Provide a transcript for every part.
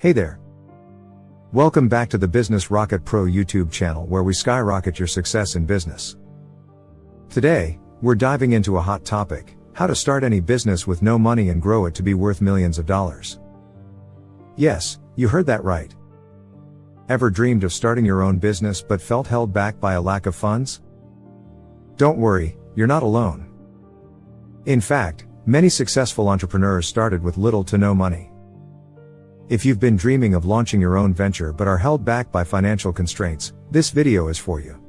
Hey there. Welcome back to the Business Rocket Pro YouTube channel where we skyrocket your success in business. Today, we're diving into a hot topic: how to start any business with no money and grow it to be worth millions of dollars. Yes, you heard that right. Ever dreamed of starting your own business but felt held back by a lack of funds? Don't worry, you're not alone. In fact, many successful entrepreneurs started with little to no money. If you've been dreaming of launching your own venture but are held back by financial constraints, this video is for you.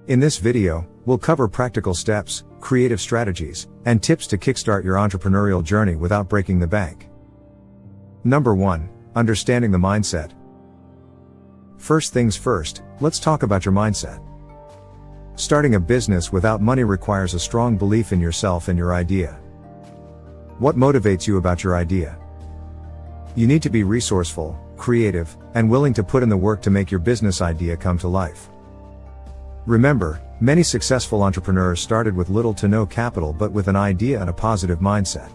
In this video, we'll cover practical steps, creative strategies, and tips to kickstart your entrepreneurial journey without breaking the bank. Number 1. Understanding the mindset. First things first, let's talk about your mindset. Starting a business without money requires a strong belief in yourself and your idea. What motivates you about your idea? You need to be resourceful, creative, and willing to put in the work to make your business idea come to life. Remember, many successful entrepreneurs started with little to no capital but with an idea and a positive mindset.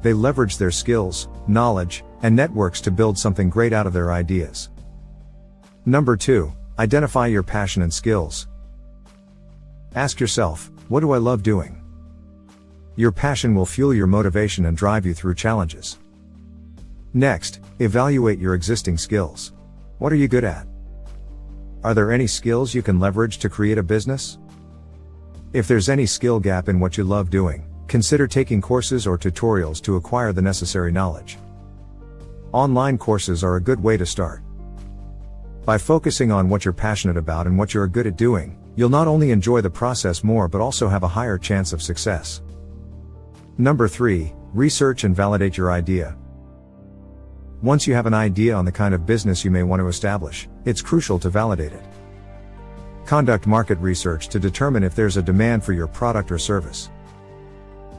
They leveraged their skills, knowledge, and networks to build something great out of their ideas. Number 2. Identify your passion and skills. Ask yourself, what do I love doing? Your passion will fuel your motivation and drive you through challenges. Next, evaluate your existing skills. What are you good at? Are there any skills you can leverage to create a business? If there's any skill gap in what you love doing, consider taking courses or tutorials to acquire the necessary knowledge. Online courses are a good way to start. By focusing on what you're passionate about and what you're good at doing, you'll not only enjoy the process more but also have a higher chance of success. Number 3. Research and validate your idea. Once you have an idea on the kind of business you may want to establish, it's crucial to validate it. Conduct market research to determine if there's a demand for your product or service.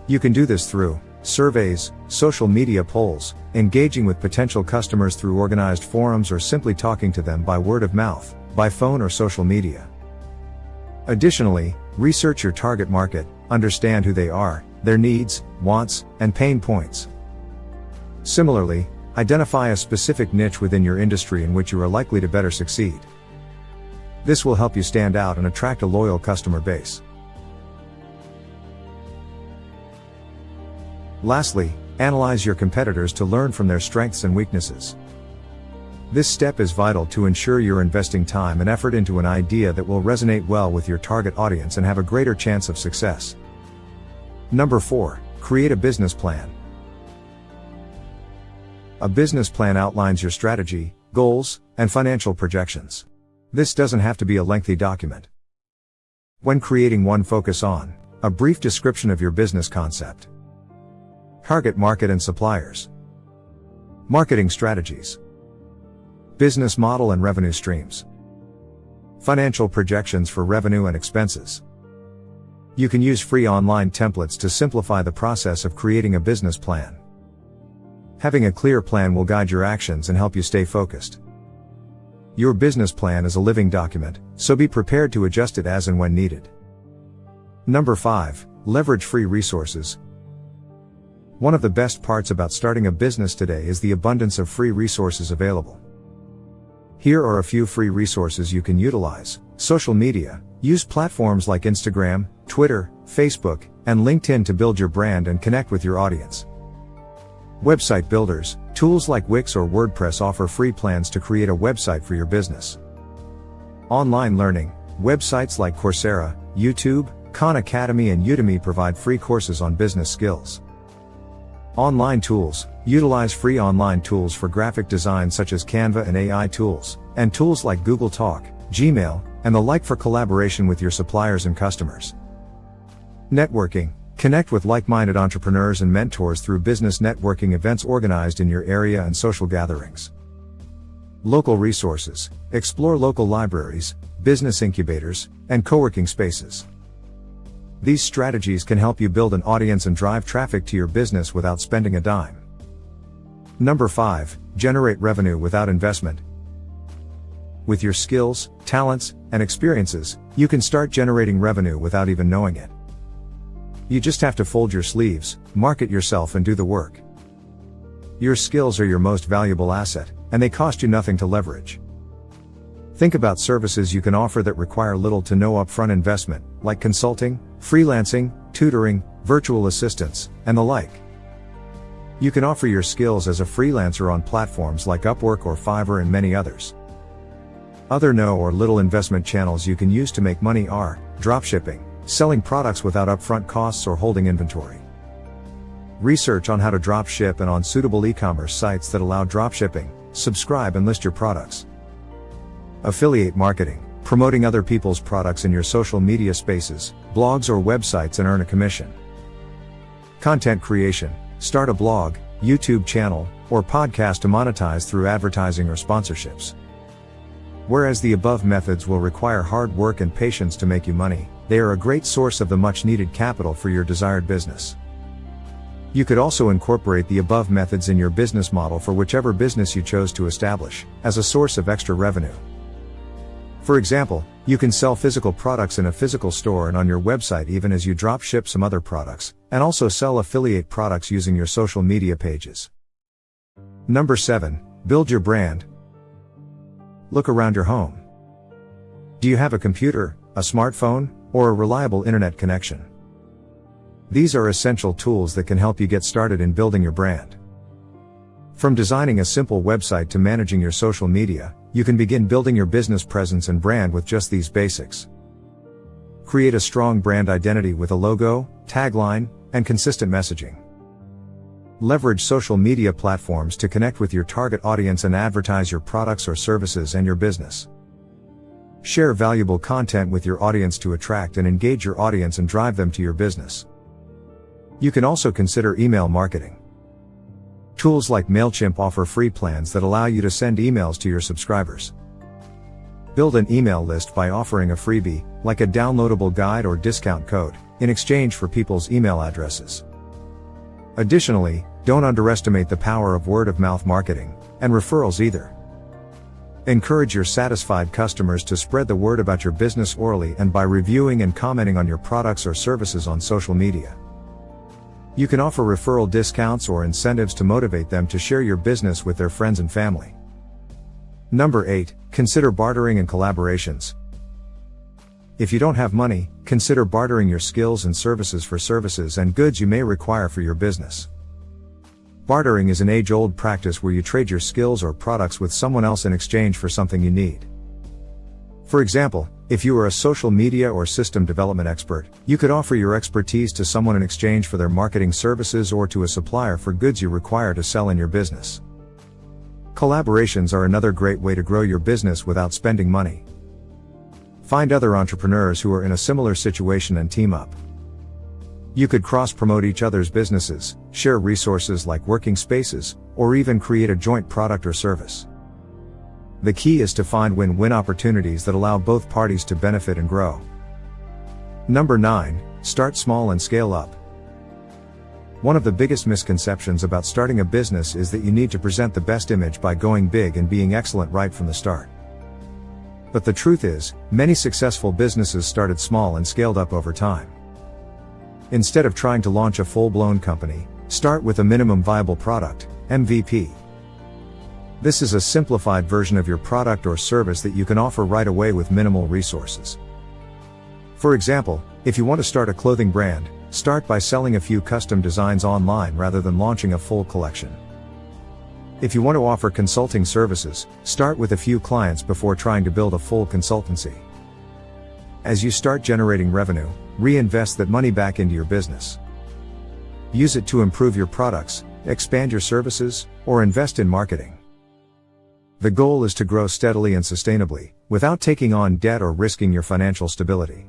You can do this through surveys, social media polls, engaging with potential customers through organized forums, or simply talking to them by word of mouth, by phone or social media. Additionally, research your target market, understand who they are, their needs, wants, and pain points. Similarly, identify a specific niche within your industry in which you are likely to better succeed. This will help you stand out and attract a loyal customer base. Lastly, analyze your competitors to learn from their strengths and weaknesses. This step is vital to ensure you're investing time and effort into an idea that will resonate well with your target audience and have a greater chance of success. Number 4. Create a business plan. A business plan outlines your strategy, goals, and financial projections. This doesn't have to be a lengthy document. When creating one, focus on a brief description of your business concept, target market and suppliers, marketing strategies, business model and revenue streams, financial projections for revenue and expenses. You can use free online templates to simplify the process of creating a business plan. Having a clear plan will guide your actions and help you stay focused. Your business plan is a living document, so be prepared to adjust it as and when needed. Number 5. Leverage free resources. One of the best parts about starting a business today is the abundance of free resources available. Here are a few free resources you can utilize. Social media. Use platforms like Instagram, Twitter, Facebook, and LinkedIn to build your brand and connect with your audience. Website builders. Tools like Wix or WordPress offer free plans to create a website for your business. Online learning. Websites like Coursera, YouTube, Khan Academy, and Udemy provide free courses on business skills. Online tools. Utilize free online tools for graphic design such as Canva and AI tools, and tools like Google Talk, Gmail, and the like for collaboration with your suppliers and customers. Networking. Connect with like-minded entrepreneurs and mentors through business networking events organized in your area and social gatherings. Local resources. Explore local libraries, business incubators, and co-working spaces. These strategies can help you build an audience and drive traffic to your business without spending a dime. Number 5. Generate revenue without investment. With your skills, talents, and experiences, you can start generating revenue without even knowing it. You just have to fold your sleeves, market yourself, and do the work. your skills are your most valuable asset, and they cost you nothing to leverage. Think about services you can offer that require little to no upfront investment, like consulting, freelancing, tutoring, virtual assistants, and the like. You can offer your skills as a freelancer on platforms like Upwork or Fiverr and many others. Other no or little investment channels you can use to make money are dropshipping, selling products without upfront costs or holding inventory. Research on how to dropship and on suitable e-commerce sites that allow dropshipping, subscribe and list your products. Affiliate marketing, promoting other people's products in your social media spaces, blogs or websites and earn a commission. Content creation, start a blog, YouTube channel, or podcast to monetize through advertising or sponsorships. Whereas the above methods will require hard work and patience to make you money, they are a great source of the much needed capital for your desired business. You could also incorporate the above methods in your business model for whichever business you chose to establish, as a source of extra revenue. For example, you can sell physical products in a physical store and on your website even as you drop ship some other products, and also sell affiliate products using your social media pages. Number 7. Build your brand. Look around your home. Do you have a computer, a smartphone, or a reliable internet connection? These are essential tools that can help you get started in building your brand. From designing a simple website to managing your social media, you can begin building your business presence and brand with just these basics. Create a strong brand identity with a logo, tagline, and consistent messaging. Leverage social media platforms to connect with your target audience and advertise your products or services and your business. Share valuable content with your audience to attract and engage your audience and drive them to your business. You can also consider email marketing. Tools like MailChimp offer free plans that allow you to send emails to your subscribers. Build an email list by offering a freebie, like a downloadable guide or discount code, in exchange for people's email addresses. Additionally, don't underestimate the power of word-of-mouth marketing, and referrals either. Encourage your satisfied customers to spread the word about your business orally and by reviewing and commenting on your products or services on social media. You can offer referral discounts or incentives to motivate them to share your business with their friends and family. Number 8. Consider bartering and collaborations. If you don't have money, consider bartering your skills and services for services and goods you may require for your business. Bartering is an age-old practice where you trade your skills or products with someone else in exchange for something you need. For example, if you are a social media or system development expert, you could offer your expertise to someone in exchange for their marketing services or to a supplier for goods you require to sell in your business. Collaborations are another great way to grow your business without spending money. Find other entrepreneurs who are in a similar situation and team up. You could cross-promote each other's businesses, share resources like working spaces, or even create a joint product or service. The key is to find win-win opportunities that allow both parties to benefit and grow. Number 9. Start small and scale up. One of the biggest misconceptions about starting a business is that you need to present the best image by going big and being excellent right from the start. But the truth is, many successful businesses started small and scaled up over time. Instead of trying to launch a full-blown company, start with a minimum viable product, MVP. This is a simplified version of your product or service that you can offer right away with minimal resources. For example, if you want to start a clothing brand, start by selling a few custom designs online rather than launching a full collection. If you want to offer consulting services, start with a few clients before trying to build a full consultancy. As you start generating revenue, reinvest that money back into your business. Use it to improve your products, expand your services, or invest in marketing. The goal is to grow steadily and sustainably, without taking on debt or risking your financial stability.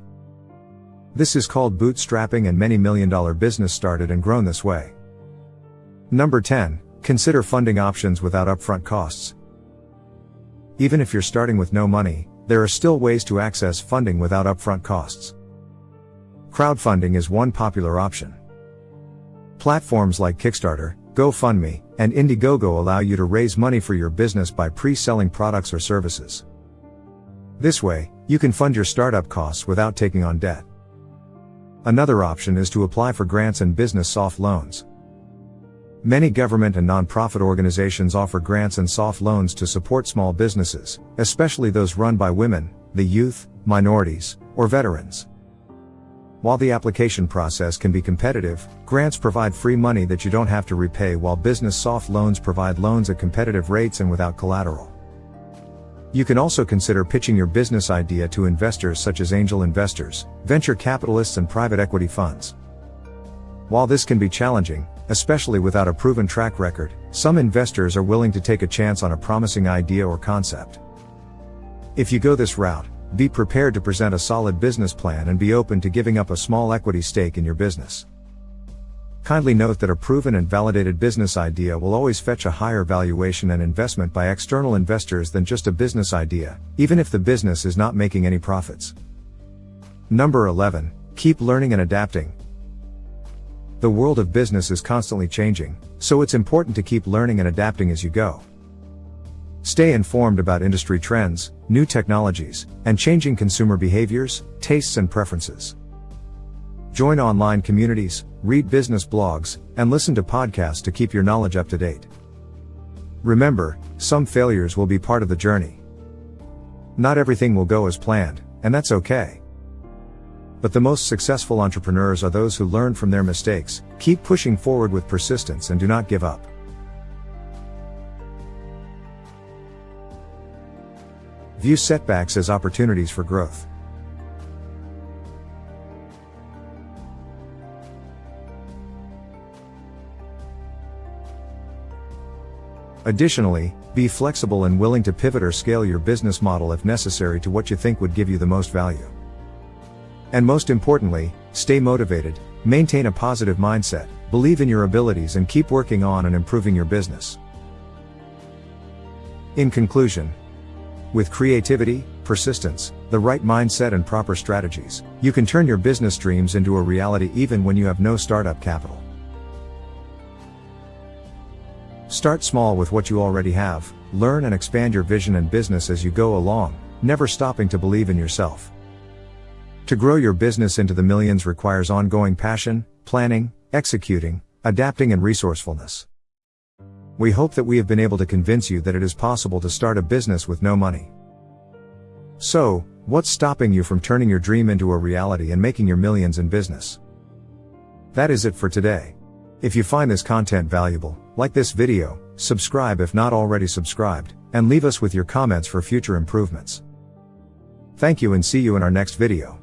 This is called bootstrapping, and many million-dollar business started and grown this way. Number 10. Consider funding options without upfront costs. Even if you're starting with no money, there are still ways to access funding without upfront costs. Crowdfunding is one popular option. Platforms like Kickstarter, GoFundMe, and Indiegogo allow you to raise money for your business by pre-selling products or services. This way, you can fund your startup costs without taking on debt. Another option is to apply for grants and business soft loans. Many government and nonprofit organizations offer grants and soft loans to support small businesses, especially those run by women, the youth, minorities, or veterans. While the application process can be competitive, grants provide free money that you don't have to repay, while business soft loans provide loans at competitive rates and without collateral. You can also consider pitching your business idea to investors such as angel investors, venture capitalists, and private equity funds. While this can be challenging, especially without a proven track record, some investors are willing to take a chance on a promising idea or concept. If you go this route, be prepared to present a solid business plan and be open to giving up a small equity stake in your business. Kindly note that a proven and validated business idea will always fetch a higher valuation and investment by external investors than just a business idea, even if the business is not making any profits. Number 11. Keep learning and adapting. The world of business is constantly changing, so it's important to keep learning and adapting as you go. Stay informed about industry trends, new technologies, and changing consumer behaviors, tastes, and preferences. Join online communities, read business blogs, and listen to podcasts to keep your knowledge up to date. Remember, some failures will be part of the journey. Not everything will go as planned, and that's okay. But the most successful entrepreneurs are those who learn from their mistakes, keep pushing forward with persistence, and do not give up. View setbacks as opportunities for growth. Additionally, be flexible and willing to pivot or scale your business model if necessary to what you think would give you the most value. And most importantly, stay motivated, maintain a positive mindset, believe in your abilities, and keep working on and improving your business. In conclusion, with creativity, persistence, the right mindset, and proper strategies, you can turn your business dreams into a reality even when you have no startup capital. Start small with what you already have, learn and expand your vision and business as you go along, never stopping to believe in yourself. To grow your business into the millions requires ongoing passion, planning, executing, adapting, and resourcefulness. We hope that we have been able to convince you that it is possible to start a business with no money. So, what's stopping you from turning your dream into a reality and making your millions in business? That is it for today. If you find this content valuable, like this video, subscribe if not already subscribed, and leave us with your comments for future improvements. Thank you and see you in our next video.